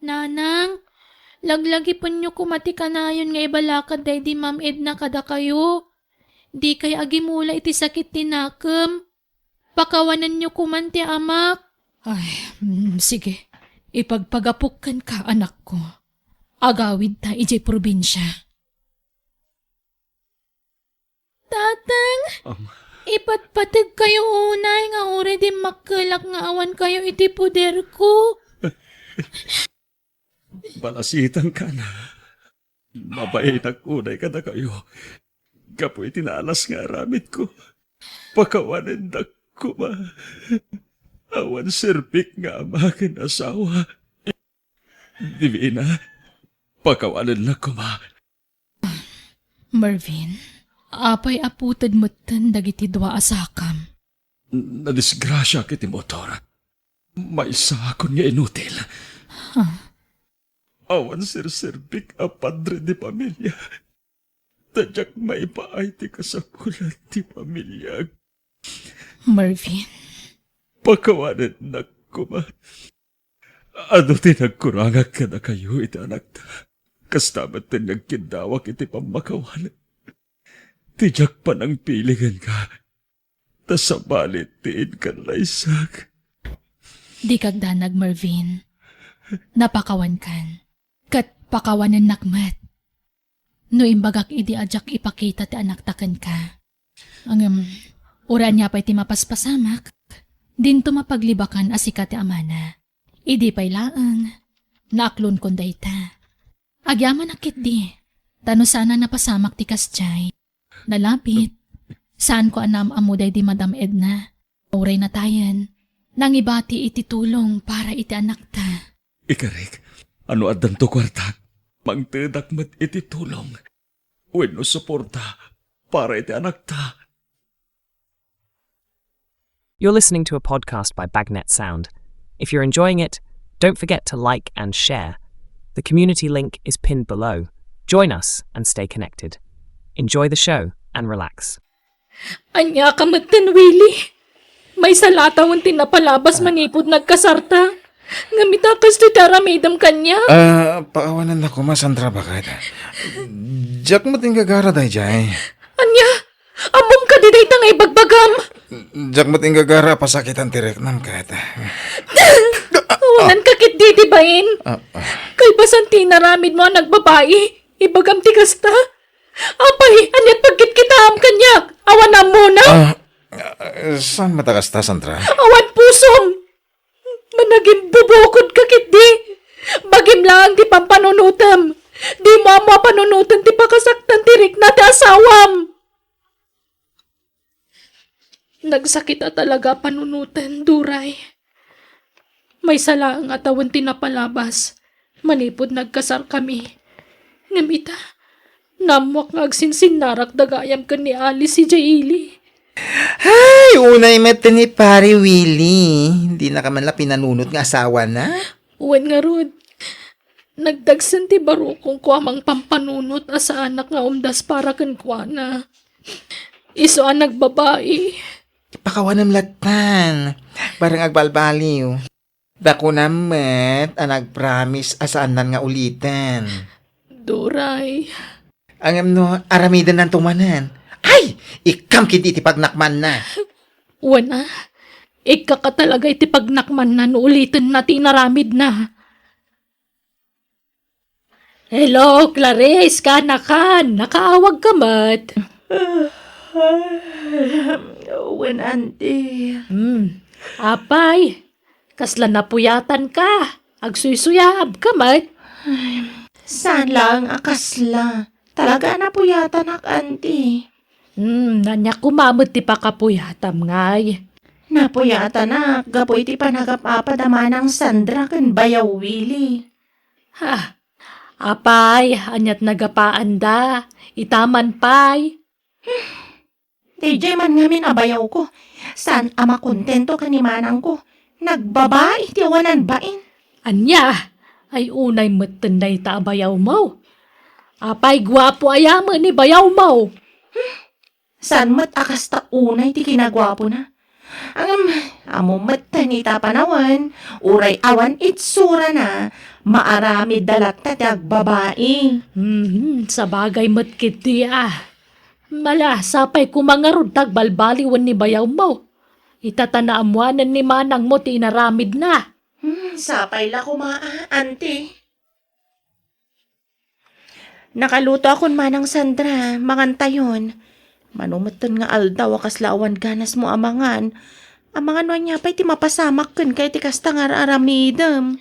nanang, laglagi po nyo kumati kanayon nga ibalakad day di Ma'am Edna kada kayo. Di kay agimula iti sakit tinakam. Pakawanan nyo kumanti amak. Ay, sige. Ipagpagapukan ka, anak ko. Agawid ta ijay probinsya. Tatang, ipatpatag kayo unay nga uri di makalak nga awan kayo iti puder ko. Balasitan ka na. Mabait ang unay ka na kayo. Kapoy tinalas nga aramid ko. Pakawanan na ko ma. Awan serbik nga amakin asawa. Divina, pakawanan na ko ma. Marvin, apay aputad mo tan dagiti dua asakam. Nadisgrasya kiti motor. May isa akon nga inutil. Awan serbik a padre di pamilya. Tadyak may paay ti kasapulan ti pamilya. Marvin, Pakawanan na ko ma. Ano tinagkurangag ka na kayo iti anak ta. Kastamat din nagkindawak iti pamakawanan. Tijak pa ng piligan ka. Tasabalit tiin ka laysag. di kagdanag Marvin. Napakawan kan. Kat pakawanan nakmat. No imbagak idi ajak ipakita ti anak taken ka. Ang uran niya pa'y ti mapaspasamak. Dinto mapaglibakan asika ti amana. Idi pa'y laang. Naaklon kon dayta. Agyaman akit di. Tano sana napasamak ti kasjay. Nalapit. Saan ko anam amuday di Madam Edna. Uray na tayan. Nangibati iti tulong para iti anak ta. Ikarik, ano adan to kwarta? Mangtedakmat iti tulong. Wenno suporta para iti anak ta. You're listening to a podcast by Bagnet Sound. If you're enjoying it, don't forget to like and share. The community link is pinned below. Join us and stay connected. Enjoy the show and relax. Anya ka matan, Willie. May salatawan tinapalabas manipod nagkasarta. Ngamitakas ti taramidam kanya. Paawanan na ko, Sandra, bakit? Diyak mo ting gagara day, Jay. Anya, amom ka di day tangay bagbagam. Diyak mo ting gagara, pasakitan tirek nam, kahit. Unan kakit di bain. Kay basan tinaramid mo ang nagbabae. Ibagam ti kasta. Apay, anyat pagkit kita am kanyak. Awan mo na. Saan matakas ta, Sandra? Awan pusom. Managing bubukod kakit di. Bagim lang ti pampanunutam. Di mo amo panunutan ti pakasaktan tirik na ti asawam. Nagsakit talaga panunutan, Duray. May sala ang atawan tinapalabas. Manipod nagkasar kami. Ngamita, namwak nga agsinsin narak dagayam ka ni Alice si Jaili. Ay, unay mata ni pare Willie. Hindi na ka man la pinanunot nga asawa na. Uwan nga rod. Nagdagsan ti barukong ko amang pampanunot asa anak nga umdas para kan kwa na. Iso ang nagbabae. Pakawanam latan. Parang agbalbaliw. Dako namat ang nag-promise asaan nan nga ulitan. Duray. Ang aramidan ng tumanan. Ay! Ikam kiti pagnakman na. Wana. Ika ka talaga iti pagnakman na ulitin na tinaramid na. Hello, Clarice, kanakan. Nakaawag ka mat. Wen, auntie. Apay, kasla napuyatan ka. Agsuysuyab ka mat. Saan lang akasla? Talaga na po yata nak, auntie. Nanya kumamot ti pakapuyatam ngay. Napuyata na, gapoy ti panagapapadaman ng Sandra kan Bayaw Willie. Ha, apay, anyat nagapaan da. Itaman pay. DJ man ngamin abayaw ko. Saan ama kontento kanimanang ko? Nagbabae ti awanan bain. Anya, ay unay matenday ta bayaw mo. Apay gwapo ayaman ni bayaw mo. Saan mat akas ta unay ti kinagwapo na? Amo mata ni tapanawan, uray awan itsura na, maarami dalat na ti agbabae. Sa bagay matkit di Mala, sapay kumangarod tagbalbaliwan ni bayaw mo. Itatanaamwanan ni manang mo ti inaramid na. Sapay la kumaa, auntie. Nakaluto akon manang Sandra, mangantayon. Manumatan nga aldaw akas lawan ganas mo amangan. Amangan niya pa'y ti mapasamak kan kay ti kasta nga aramidam.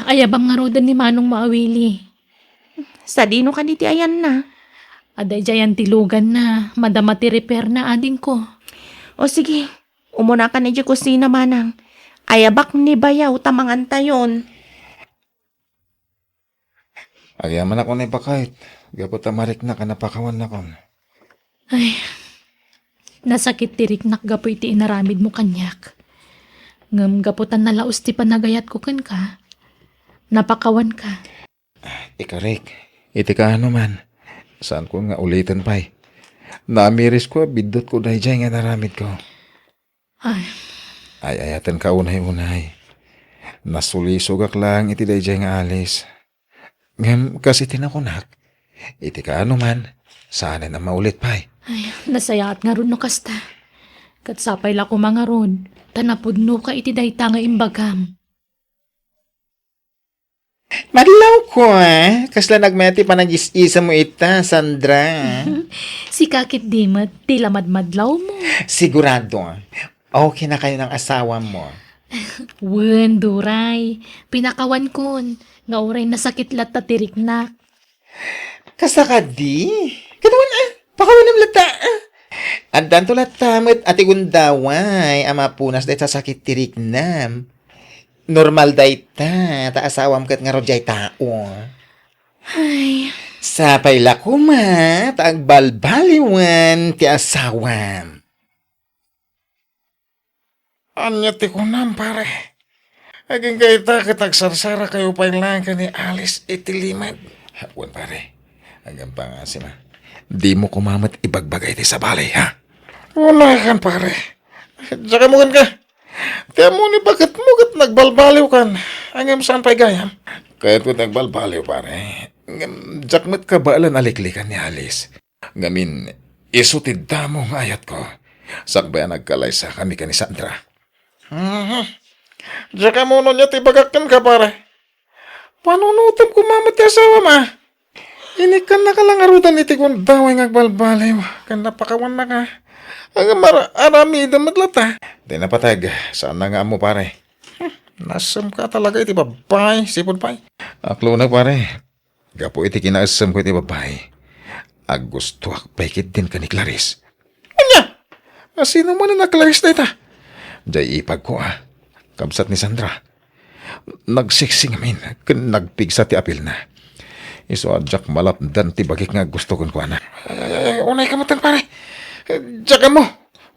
Ayabang nga rodan ni manong maawili. Sa dino ka ti ayan na. Aday jayan tilugan na, madama ti repair na ading ko. O sige, umuna ka na di kusina manang. Ayabak ni bayaw tamangantayon. Agyaman ako na ipakait. Gapot amarik na kanapakawan na kon. Ay, nasakit tirik nakgapoy ti inaramid mo kanyak. Ngam gaputan na laos ti panagayat ko kan ka. Napakawan ka. Ikarik, iti ka ano man. Saan ko nga ulitin pa'y. Namiris ko, bidot ko dahi dyan nga naramid ko. Ay, ayatan ka unay-unay. Nasulisogak lang iti dahi dyan nga alis. Ngam kasi tinakunak. Iti ka ano man, sana na maulit pa'y. ay, nasayaat nga ron no kasta. Katsapay la ko mga ron, tanapudno ka iti dayta nga imbagam. Madlaw ko kasla nagmeti pa nag-isa mo ita, Sandra. Si kakit dimat, tila madmadlaw mo. Sigurado, okay na kayo ng asawa mo. Wen, Duray, pinakawan kon, nga oray nasakit lat tirik na. Kasaka di? Katawan pakawanam lata. Addan to latamit ati gundaway, ama punas dahil sa sakit tirik nam. Normal day ta asawam kat nga rodjay tao. Ay, Sapay la kuma, agbalbaliwan ti asawam. Anya ti kunam pare. Aging kayo ta katagsarsara kayo pa lang ka ni Alice iti limad. Hawan pare, hanggang pa nga si ma. Di mo kumamat ibagbagay ti sa balay ha? Wala kan pare. Saka mo ka. Kaya mo ni bakit mo kat nagbalbaliw kan. Hanggang saan pa'y gayam? Kaya ko nagbalbaliw pare. Jakmat ka baalan aliklikan ni Alice. Ngamin, isutid mo ng ayat ko. Sakbaya nagkalay sa kami ka ni Sandra. Diyan ka muna niya tibagakan ka pare. Panunutom ko mamat ya asawa ma. Ini kan na kalang arutan iti kung daway ngagbalbalay. Kan napakawan na ka. Ang arami damadlata. Di napatag. Saan na nga mo pare? Nasam ka talaga iti babay. Sipon pay. Aklo na pare. Gapo iti kinaasam ko iti babay. Gusto paikit din ka ni Clarice. Anya? Sino mo na Clarice na ita? Diyay ipag ko Kamsat ni Sandra. Nagsiksing amin. Nagpigsa ti apil na. Iso adjak malapdan ti bagik nga gusto kong kuana. Unay ka matan pare. Diyan mo.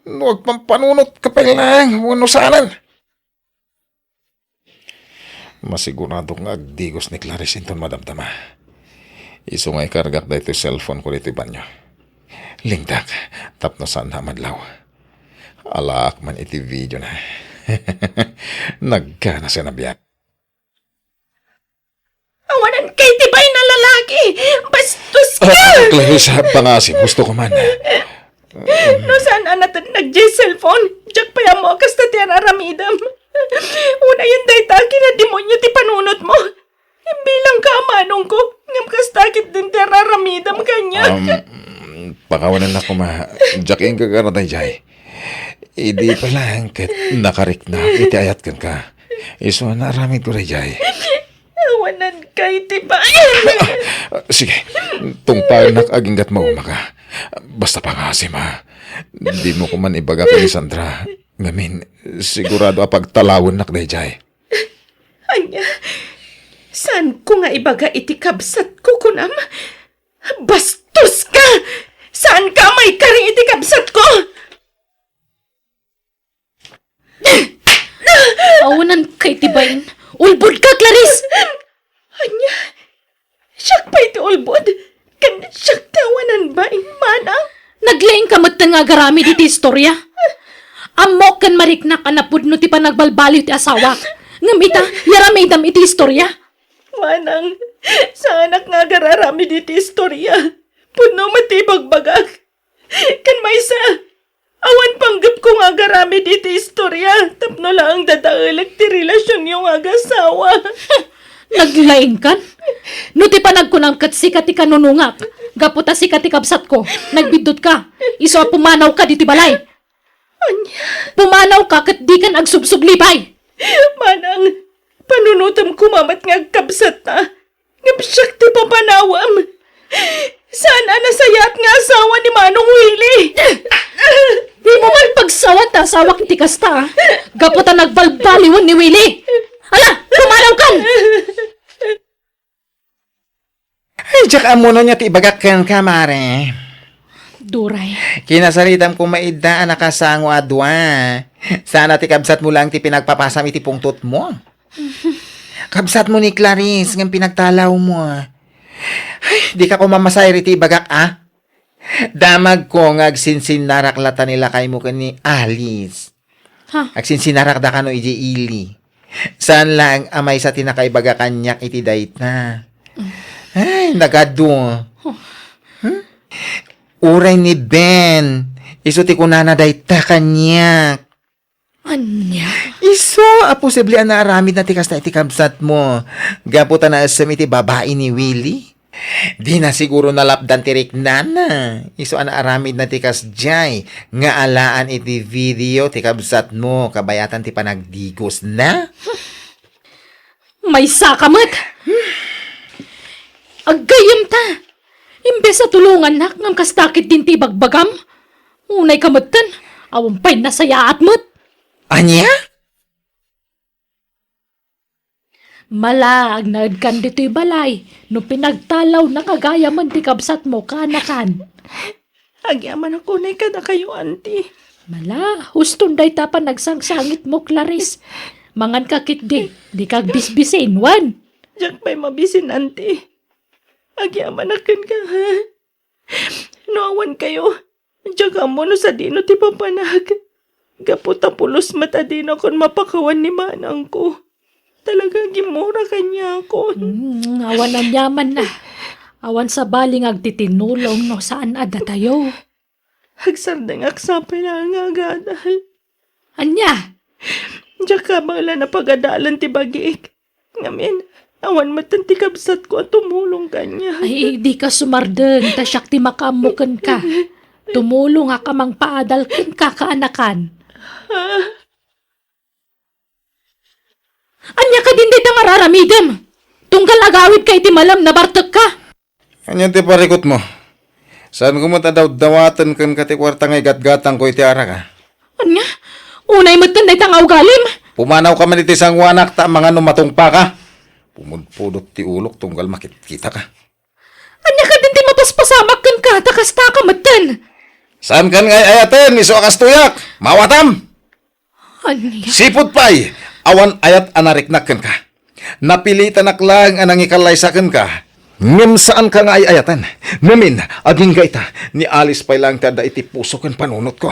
Huwag pampanunot ka pa lang. Unusanan. Masigurado nga agdigos ni Clarice inton madamdama. Iso nga ikargak da ito cellphone ko dito banyo. Lingdak. Tapno saan na madlaw. Alaak man iti video na. Nagkana siya na biyak. Awanan kay tibay na lalaki. Bastos ka! Clarice, pangasim. Gusto ko man. No saan anatan nag-cellphone? Diyak pa mo akas na tiyan aramidam. Una yun day taki na demonyo ti panunot mo. Bilang ka manong ko. Ngam kas takit din tiyan aramidam kanya. Pakawanan na ko ma. Diyak yung kagaratay jay. Idi pa lang kat nakarik na. Iti ayat kan ka. Iso na aramid ko rin jay. Awanan kay tibay. Sige, tungpal aginggat mo umaka. Basta pangasim ha. Di mo ko man ibaga ka ni Sandra. Ngamin, sigurado apagtalawon nak dayjay. Anya, saan ko nga ibaga iti kabsat ko kunam? Bastos ka! Saan ka may kari iti kabsat ko? Awanan kay tibayin. Ulbod ka, Clarice! Anya, siyak pa iti ulbod. Kan siyak tawanan ba in manang? Naglaing kamot nga garami diti istorya. Amok kan mariknak anapudno ti panagbalbaliw ti asawa. Ngamita, yaramidam iti istorya. Manang, sa anak nga gararami diti istorya. Puno matibagbagag. Kan may sa, awan panggap ko nga garami diti istorya. Tapno lang ang dadaalag ti relasyon yung agasawa. Naglaing kan? No ti panagkunang kat sikat ti kanunungak. Gaputa sikat ti kabsat ko. Nagbidot ka. Iso pumanaw ka diti balay. Anya, Pumanaw ka kat di kan agsubsublipay. manang, panunutam kumamat nga kabsat na. Ngapsyak ti papanawam. Saan nasayat nga asawa ni Manong Willie? Di mo man pagsawat ta asawak ti kasta. Gaputa nagbalbaliwan ni Willie. Ala, pumanaw kan! Ay, diyak amuno niya ti ibagakan ka, mare. Duray. Kinasalitam ko maida ang nakasango adwa. Sana ti kabsat mo lang ti pinagpapasam iti pungtot mo. Kabsat mo ni Clarice ng pinagtalaw mo. Ay, di ka ko mamasay riti ibagak Damag ko ng agsinsinaraklata nila kay mo ni Alice. Ha? Agsinsinararak da ka no iji ili. Saan lang amay sa tinakaibaga kanyak iti dayt na. Ay, nagado. Uray ni Ben. Iso ti kunana dayt ta kanyak. Anya? Iso, posible na aramid na ti kasta iti kabsat mo. Gaputa na asam iti babae ni Willie. Di na siguro nalapdan ti Riknana. Iso ana aramid na ti kasjay. Nga alaan iti video ti kabsat mo. Kabayatan ti panagdigos na. May sakamat! Agayam ta! Imbes sa tulungan nak ngam kastakit din ti bagbagam. Unay kamatan, awampay nasayaat mo't. Anya? Malag nagkan dito'y balay, no pinagtalaw na kagaya man ti kabsat mo kanakan. Agyaman ako na kada kayo, auntie. Mala, huston day pa nagsangsangit mo, Clarice. Mangan kakit di kag bisbisin, wan. Diyak pa'y mabisin, auntie. Agyaman akin ka, ha? Noawan kayo. Diyak mo no sa dino ti papanag. Gaputa pulos mata dino kon mapakawan ni manang ko. Talaga gimura kanya ako. Awan ang yaman na. Awan sa baling agtitinulong no saan ada tayo. Hagsardang aksapay na nga agad. Anya? Diya ka bala na pagadalan ti bagiik. Ngamin, awan matan ti kabsat ko at tumulong kanya. Ay, di ka sumarden, tasyak ti makamukan ka. Tumulong nga ka mang paadal ken kakaanakan. Anya ka din dito nga raramidem. Tunggal agawid kay ti malam na bartek ka. Anyan ti parikot mo. Saan ko daw dawatan kan kati kwarta ngay gatgatang ko iti ara ka? Anya? Unay matan dayta nga ugalim. Pumanaw ka man iti sangwanak ta mga numatungpa ka. Pumudpudot ti ulok tunggal makikita ka. Anya ka din ti mapaspasamak kan ka, takasta ka matan. Saan kan ngay ayaten, iso akas tuyak? Mawatam! Anya? Sipot pay! Awan ayat anariknak kan ka. Napilitan aklang anang ikalaysakan ka. Ngem saan ka nga ay ayatan? Ngamin, aging gaita, ni Alice pay lang tada iti puso kan panunot ko.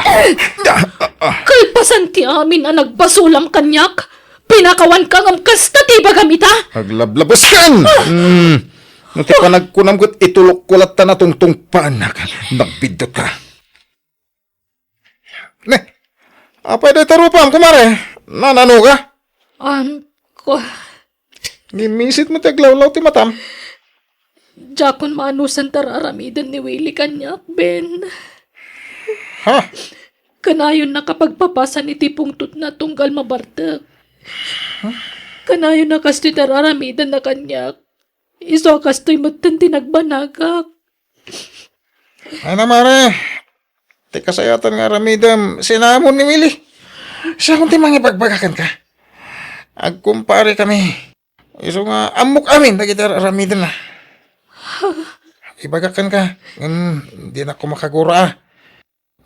Kalpasan ti amin ang nagbasulam kanyak. Pinakawan ka ng kasta ti bagamita. Aglablabas kan! Nuti pa nagkunam ko't itulok kulat ta na tungtung panak. Nagbidot ka. Ne, apay day tarupam, kumare. Nanano ka? Ko, Gimisit mo taglawlaw ti matam. Jakon maanusan tararamidan ni Willie kanyak, Ben. Ha? Kanayon na kapagpapasan iti pungtot na tunggal mabartek. Kanayon na kasto'y tararamidan na kanyak. Iso kasto'y matan tinagbanagak. Ano mare? Ti kasayatan nga ramidam, sinamon ni Willie. Siya kung ti mangipagbagakan ka. Agkumpare kami. Iso nga amok amin, nagita ramidan na. Ibagakan ka. Hindi na ako makagura.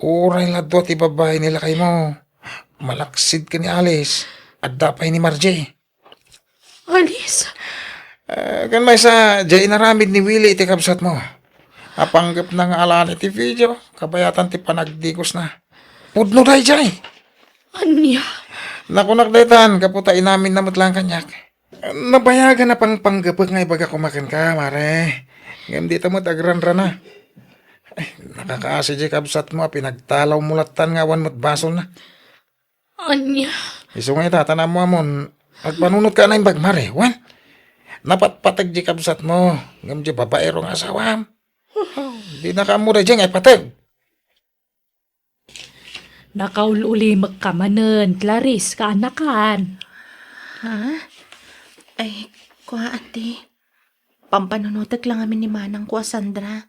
Uray ladwa ti babae nila kay mo. Malaksid ka ni Alice. At dapay ni Marjay. Alice? Kan may sa jay naramid ni Willie iti kabsat mo. Apanggap na nga alaan iti video. Kabayatan ti panagdigos na. Pudno day jay. Anya? Nakunak daytan, kaputain namin na matlang kanyak. Nabayagan na pang panggapag nga ibaga kumakan ka, mare. Ngayon dito mo tagranra na. Ay, nakakaasi di kabsat mo, pinagtalaw mulatan nga awan mo't basol na. Anya? Iso nga itatana mo amon, agpanunot ka na yung bagmare, wan. Napatpatag di kabsat mo, ngam di babaerong asawam. Di nakamura di nga ipatag. Nakaululi magkamanen, Clarice, kaanakan. Ha? Ay, kuha ate. Pampanunotag lang amin ni Manang kuha Sandra.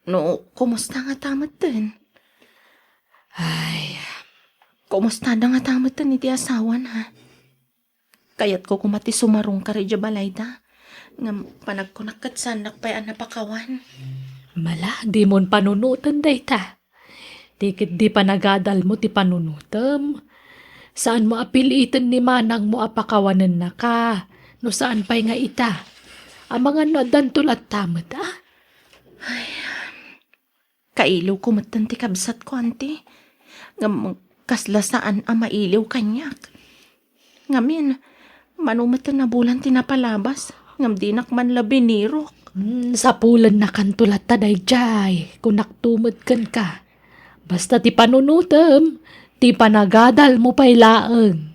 No, kumusta nga tamat din? Ay, Kumusta na nga tamat din iti asawan ha? Kayat ko kumati sumarong ka rin balayda. Nga panagkunakat sanak pa'y anapakawan. mala, di mon panunutan dayta. Dikit di pa nagadal mo ti panunutam. Saan mo apilitan ni Manang mo apakawanan na ka? No saan pa'y nga ita? Ang mga nadan tulat tamat, ah? Kailaw ko matan ti kabsat ko, ante. Nga kasla saan ang mailiw kanyak. Ngamin, manumatan na bulan tinapalabas. Ngam dinak man labinirok. Sa pulan na kantulat taday jay, kung naktumad kan ka. Basta ti panunutam, ti panagadal mo pa'y laeng.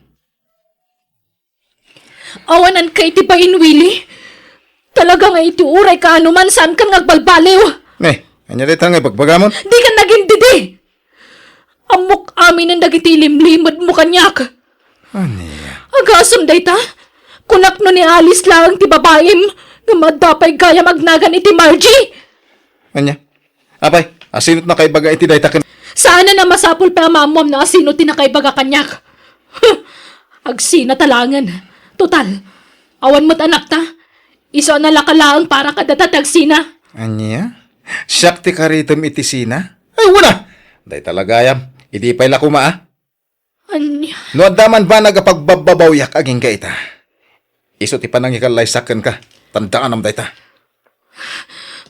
Awanan kay ti pain, Willie. Talaga nga iti uray ka anuman saan kan ngagbalbaliw. Anya dito nga ipagbagamon? Di ka naging didi. Amok amin ang dagiti limlimad mo kanyak. Anya? Agasam dayta. Kunak no ni Alice lang ti babaim. Namadapay gaya magnagan iti Margie. Anya? Apay, asinot na kay baga iti dayta ken. Sana na masapul pa mamam na asino tinakaybaga kanyak. Agsina talangan. Total, awan mo't anak ta. Iso na lakalaang para kadatatag sina. Anya? Siyak ti karitom iti sina? Ay, wala! Day talagayam, hindi pa'y lakuma ah. Anya? No daman ba nagapagbababawiyak aging ka ita? Iso ti panangikalaisakan ka, tandaan am dayta.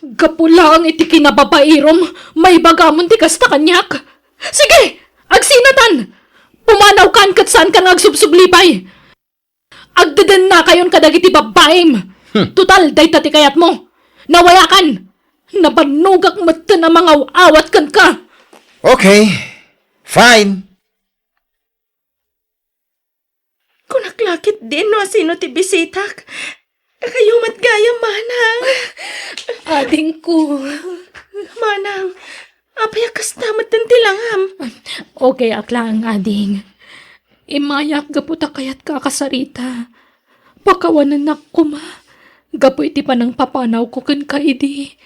Gapula ang iti kinababairom, may bagamon ti kasta kanyak. Sige, agsinatan! Pumanaw kan kat saan ka nagsubsublipay. Agdadan na kayon kadagiti babaim. Total, dayta ti kayat mo. Nawayakan! Nabanugak mata na mga awat kan ka. Okay, fine. Kunaklakit din no sino ti bisitak. Kayo matgaya, manang. Ading ko. Manang, apay kasta matantilangam. Okay, akla ang ading. Imayak gaputa kayat kakasarita. Pakawanan na kuma. Gapo iti pa ng papanaw ko kan kaidi.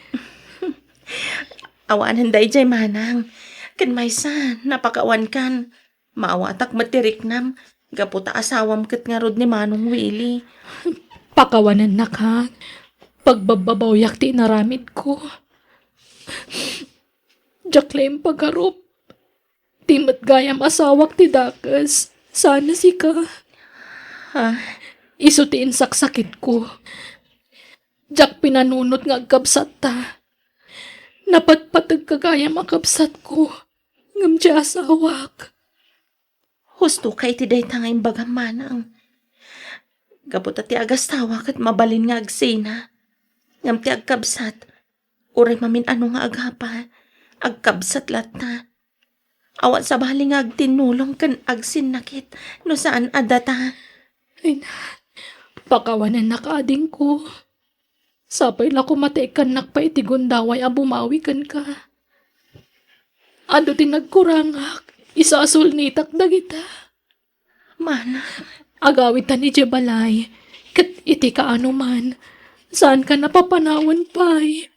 Awanan day jay manang. Kan maysan, napakawan kan. Maawatak matiriknam. Gaputa asawam kat nga rod ni Manong Willie. Pakawanan na ka. Pagbababawyak ti naramid ko. Jaklem pagarup. Timat gayam asawak ti dakas. Sana si ka. Ha? Iso ti insaksakit ko. Jak pinanunot nga agkabsat ta. Napatpatag kagayam akabsat ko. Ngam ti asawak. Husto kay ti day tangay bagam manang. Gaputa ti agastawak at mabalin nga agsina. Ngam ti agkabsat. Uray mamin ano nga agapa. Agkabsat lata. Awan sa bali nga agtinulong kan agsin nakit. No saan adata. Ay na, pakawanan na kaading ko. Sapay la kumataikan nakpa iti gundaway a bumawi kan ka. Ado ti nagkurangak. Isasul nitak dagita. Mana. Agawit ta ni Jebalay. Kat iti ka ano man. Saan ka napapanawan pa'y?